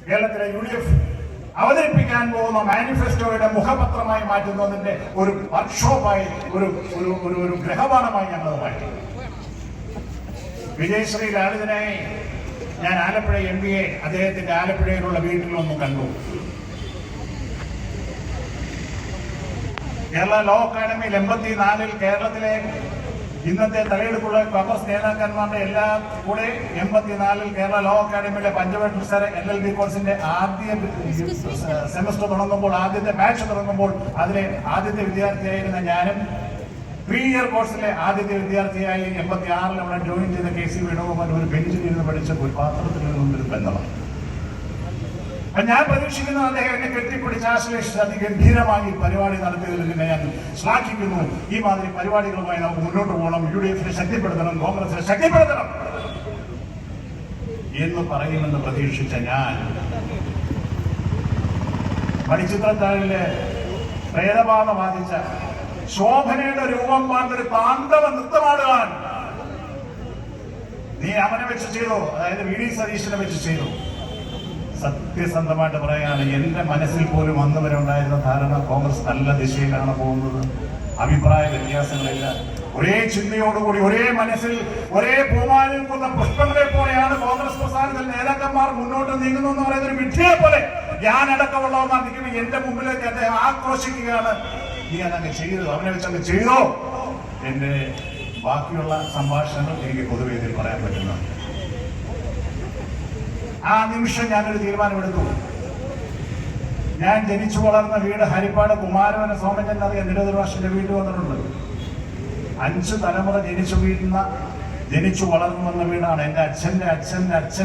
കേരളത്തിലെ UDF അവതരിപ്പിക്കാൻ പോകുന്ന മാനിഫെസ്റ്റോയുടെ മുഖപത്രമായി മാറ്റുന്നതിന്റെ ഒരു വർക്ക്ഷോപ്പായി, ഒരു ഗ്രഹപാഠമായി ഞങ്ങൾ മാറ്റി. വിജയശ്രീ ലാളിതനായി ഞാൻ ആലപ്പുഴ MBA അദ്ദേഹത്തിന്റെ ആലപ്പുഴയിലുള്ള വീട്ടിലൊന്നും കണ്ടു. കേരള ലോ അക്കാഡമിയിൽ 84-ൽ കേരളത്തിലെ ഇന്നത്തെ തലയെടുപ്പുള്ള കോൺഗ്രസ് നേതാക്കന്മാരുടെ എല്ലാ കൂടെ 84-ൽ കേരള ലോ അക്കാഡമിയിലെ പഞ്ചവത്സര LLB കോഴ്സിന്റെ ആദ്യ സെമസ്റ്റർ തുടങ്ങുമ്പോൾ, ആദ്യത്തെ ബാച്ച് തുടങ്ങുമ്പോൾ അതിലെ ആദ്യത്തെ വിദ്യാർത്ഥിയായിരുന്ന ഞാനും 3-ഇയർ കോഴ്സിലെ ആദ്യത്തെ വിദ്യാർത്ഥിയായി 86-ൽ അവിടെ ജോയിൻ ചെയ്ത KC വേണുഗോപാൽ ഒരു ബെഞ്ചിൽ ഇരുന്ന് പഠിച്ച ഒരു പാത്രത്തിൽ നിന്നൊരു ബന്ധമാണ്. ഞാൻ പ്രതീക്ഷിക്കുന്നത് അദ്ദേഹം എന്നെ കെട്ടിപ്പിടിച്ച് ആശ്ലേഷിച്ച് അതിഗംഭീരമായി പരിപാടി നടത്തിയതിൽ ഞാൻ ശ്ലാഘിക്കുന്നു. ഈ മാതിരി പരിപാടികളുമായി നമുക്ക് മുന്നോട്ട് പോകണം, UDF-നെ ശക്തിപ്പെടുത്തണം, കോൺഗ്രസിനെ ശക്തിപ്പെടുത്തണം എന്ന് പറയുമെന്ന് പ്രതീക്ഷിച്ച ഞാൻ മണിച്ചിത്രത്താഴിലെ പ്രേതബാധ ബാധിച്ച ശോഭനയുടെ രൂപം പാണ്ടൊരു താണ്ഡവ നൃത്തമാടുവാൻ നീ അവനെ വെച്ച് ചെയ്തോ, അതായത് VD സതീശനെ വെച്ച് ചെയ്തോ. സത്യസന്ധമായിട്ട് പറയാണ്, എന്റെ മനസ്സിൽ പോലും അന്ന് വരെ ഉണ്ടായിരുന്ന ധാരണ കോൺഗ്രസ് നല്ല ദിശയിലാണ് പോകുന്നത്. അഭിപ്രായ വ്യത്യാസങ്ങളില്ല. ഒരേ ചിന്തയോടുകൂടി, ഒരേ മനസ്സിൽ, ഒരേ പൂമാലിൽ നിൽക്കുന്ന പുഷ്പങ്ങളെ പോലെയാണ് കോൺഗ്രസ് പ്രസ്ഥാനത്തിൽ നേതാക്കന്മാർ മുന്നോട്ട് നീങ്ങുന്നു എന്ന് പറയുന്ന ഒരു വിഡ്ഢിയെ പോലെ ഞാനടക്കമുള്ളവന്മാർ നിൽക്കുമ്പോൾ എന്റെ മുമ്പിലേക്ക് അദ്ദേഹം ആക്രോശിക്കുകയാണ്. നീ അതങ്ങ് ചെയ്തു, അവനെ വെച്ചങ്ങ് ചെയ്തോ. എന്റെ ബാക്കിയുള്ള സംഭാഷണങ്ങൾ എനിക്ക് പൊതുവേദിയിൽ പറയാൻ പറ്റുന്നുണ്ട്. ആ നിമിഷം ഞാനൊരു തീരുമാനമെടുത്തു. ഞാൻ ജനിച്ചു വളർന്ന വീട് ഹരിപ്പാട് കുമാരവന സോമൻ അറിയാം, നിരവധി വർഷന്റെ വീട്ടിൽ വന്നിട്ടുണ്ട്. 5 തലമുറ ജനിച്ചു വളർന്നു വന്ന വീടാണ്. എന്റെ അച്ഛന്റെ അച്ഛന്റെ അച്ഛൻ